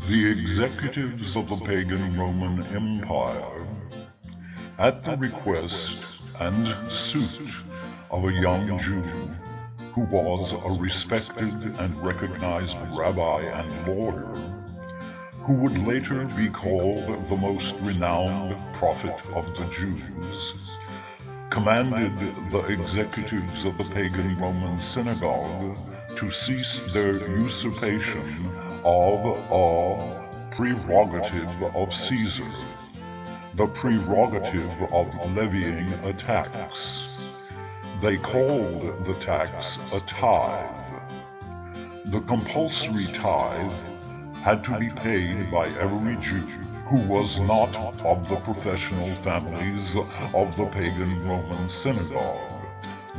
The executives of the pagan Roman Empire, at the request and suit of a young Jew who was a respected and recognized rabbi and lawyer, who would later be called the most renowned prophet of the Jews, commanded the executives of the pagan Roman synagogue to cease their usurpation of a prerogative of Caesar, the prerogative of levying a tax. They called the tax a tithe. The compulsory tithe had to be paid by every Jew who was not of the professional families of the pagan Roman synagogue,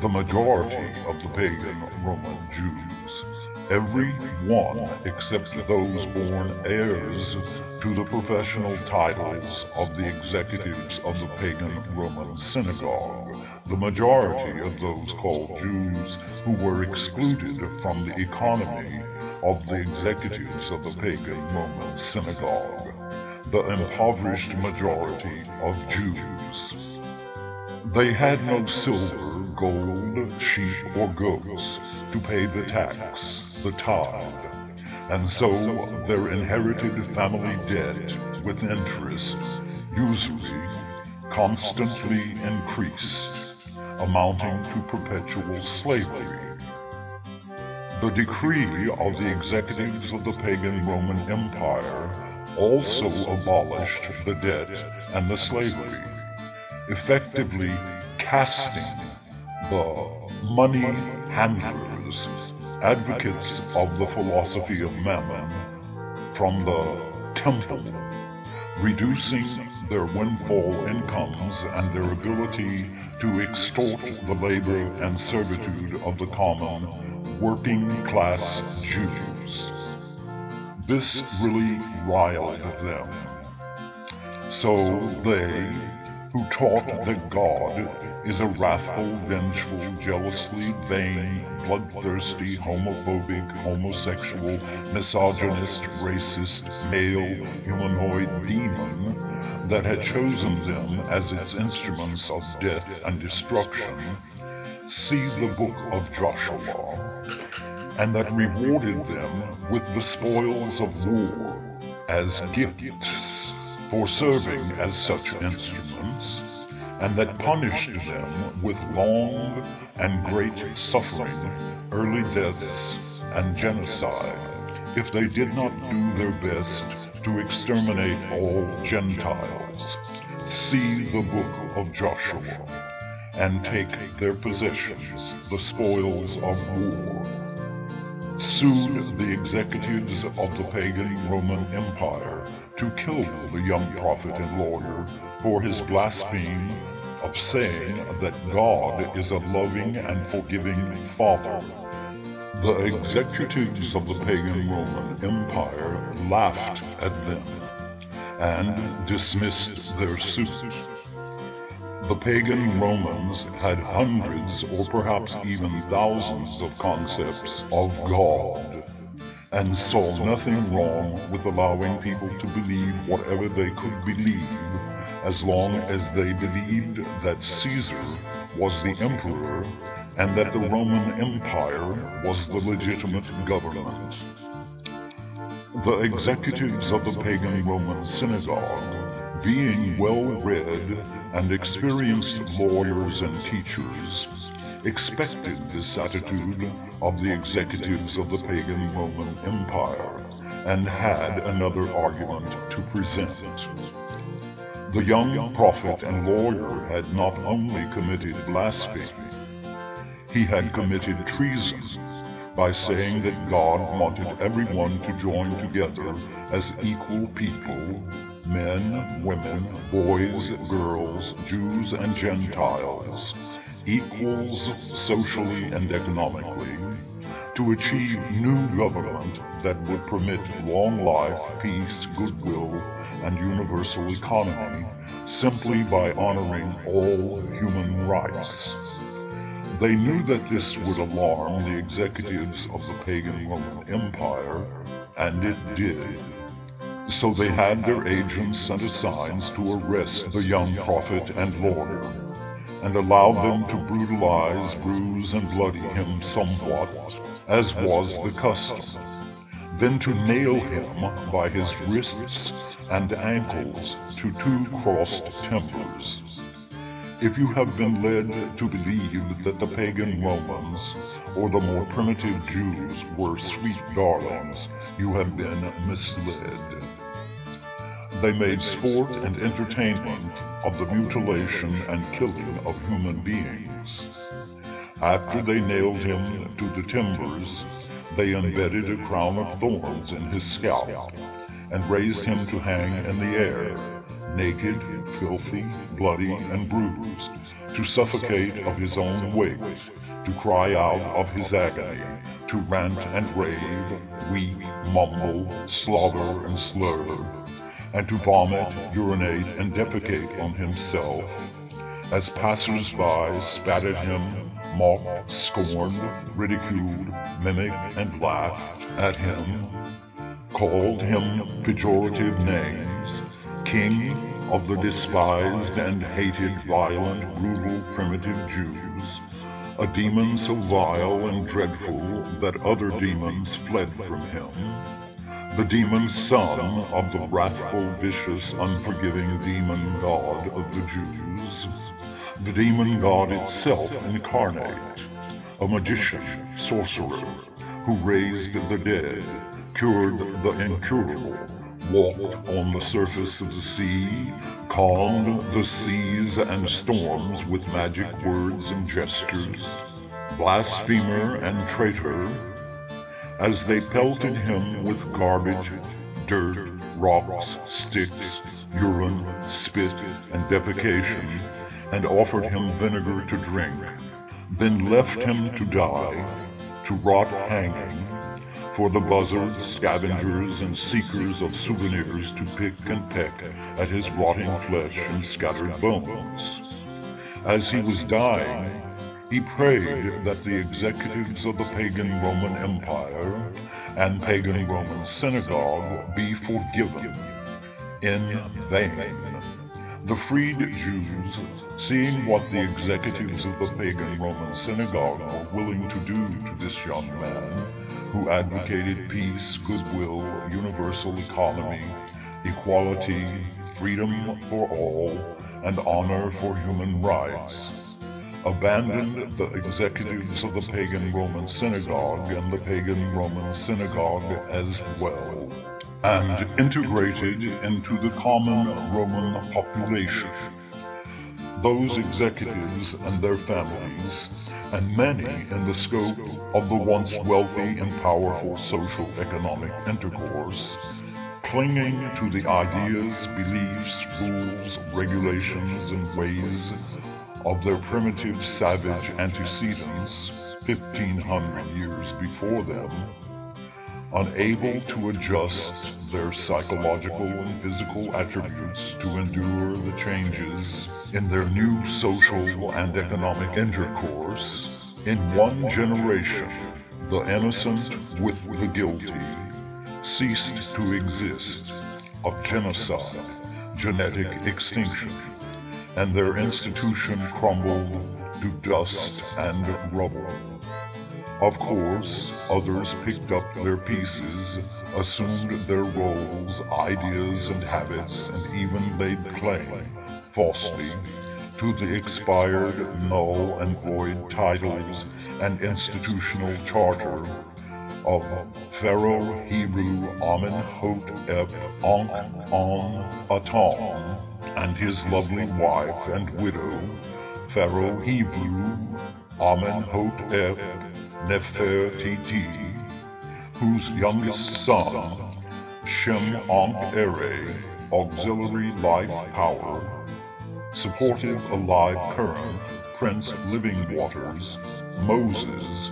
the majority of the pagan Roman Jews, every one except those born heirs to the professional titles of the executives of the pagan Roman synagogue, the majority of those called Jews who were excluded from the economy of the executives of the pagan Roman synagogue, the impoverished majority of Jews. They had no silver, gold, sheep, or goats to pay the tax, the tithe, and so their inherited family debt with interest, usury, constantly increased, amounting to perpetual slavery. The decree of the executives of the pagan Roman Empire also abolished the debt and the slavery, effectively casting the money handlers, advocates of the philosophy of mammon, from the temple, reducing their windfall incomes and their ability to extort the labor and servitude of the common working-class Jews. This really riled them. So they, who taught that God is a wrathful, vengeful, jealously vain, bloodthirsty, homophobic, homosexual, misogynist, racist, male, humanoid demon that had chosen them as its instruments of death and destruction, see the book of Joshua, and that rewarded them with the spoils of war as gifts for serving as such instruments, and that punished them with long and great suffering, early deaths, and genocide if they did not do their best to exterminate all Gentiles. See the book of Joshua, and take their possessions, the spoils of war. Sued the executives of the pagan Roman Empire to kill the young prophet and lawyer for his blasphemy of saying that God is a loving and forgiving Father. The executives of the pagan Roman Empire laughed at them and dismissed their suit. The pagan Romans had hundreds or perhaps even thousands of concepts of God, and saw nothing wrong with allowing people to believe whatever they could believe, as long as they believed that Caesar was the emperor and that the Roman Empire was the legitimate government. The executives of the pagan Roman synagogue, being well-read and experienced lawyers and teachers, expected this attitude of the executives of the pagan Roman Empire, and had another argument to present. The young prophet and lawyer had not only committed blasphemy, he had committed treason by saying that God wanted everyone to join together as equal people, men, women, boys, girls, Jews and Gentiles, equals socially and economically, to achieve new government that would permit long life, peace, goodwill, and universal economy simply by honoring all human rights. They knew that this would alarm the executives of the pagan Roman Empire, and it did. So they had their agents and assigns to arrest the young prophet and lawyer, and allowed them to brutalize, bruise, and bloody him somewhat, as was the custom, then to nail him by his wrists and ankles to two crossed timbers. If you have been led to believe that the pagan Romans or the more primitive Jews were sweet darlings, you have been misled. They made sport and entertainment of the mutilation and killing of human beings. After they nailed him to the timbers, they embedded a crown of thorns in his scalp and raised him to hang in the air, naked, filthy, bloody, and bruised, to suffocate of his own weight, to cry out of his agony, to rant and rave, weep, mumble, slobber, and slur, and to vomit, urinate, and defecate on himself, as passers-by spat at him, mocked, scorned, ridiculed, mimicked, and laughed at him, called him pejorative names, king of the despised and hated violent, brutal, primitive Jews, a demon so vile and dreadful that other demons fled from him, the demon son of the wrathful, vicious, unforgiving demon god of the Jews, the demon god itself incarnate, a magician, sorcerer, who raised the dead, cured the incurable, walked on the surface of the sea, calmed the seas and storms with magic words and gestures, blasphemer and traitor, as they pelted him with garbage, dirt, rocks, sticks, urine, spit, and defecation, and offered him vinegar to drink, then left him to die, to rot hanging, for the buzzards, scavengers, and seekers of souvenirs to pick and peck at his rotting flesh and scattered bones. As he was dying, he prayed that the executives of the pagan Roman Empire and pagan Roman synagogue be forgiven. In vain. The freed Jews, seeing what the executives of the pagan Roman synagogue were willing to do to this young man, who advocated peace, goodwill, universal economy, equality, freedom for all, and honor for human rights, abandoned the executives of the pagan Roman synagogue and the pagan Roman synagogue as well, and integrated into the common Roman population. Those executives and their families, and many in the scope of the once wealthy and powerful social economic intercourse, clinging to the ideas, beliefs, rules, regulations, and ways of their primitive savage antecedents 1,500 years before them, unable to adjust their psychological and physical attributes to endure the changes in their new social and economic intercourse, in one generation, the innocent with the guilty ceased to exist, of genocide, genetic extinction, and their institution crumbled to dust and rubble. Of course, others picked up their pieces, assumed their roles, ideas, and habits, and even laid claim, falsely, to the expired, null, and void titles and institutional charter of Pharaoh Hebrew Amenhotep Aton and his lovely wife and widow, Pharaoh Hebrew Amenhotep Nefertiti, whose youngest son, Shem-Ankh-Ere, auxiliary life power, supported a live current, Prince Living Waters, Moses,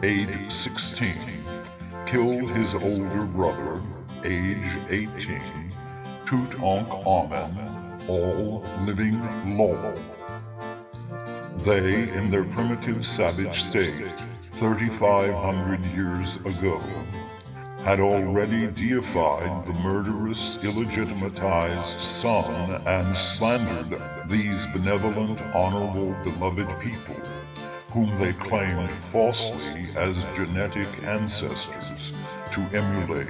age 16, killed his older brother, age 18, Tutankhamen, all living law. They, in their primitive savage state, 3,500 years ago, had already deified the murderous, illegitimatized son and slandered these benevolent, honorable, beloved people, whom they claimed falsely as genetic ancestors to emulate,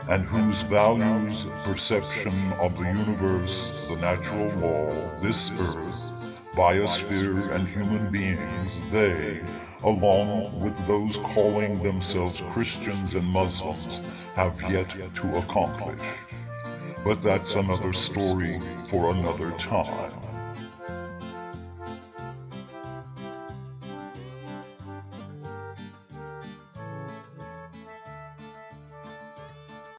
and whose values, perception of the universe, the natural law, this earth, biosphere, and human beings, they, along with those calling themselves Christians and Muslims, have yet to accomplish. But that's another story for another time.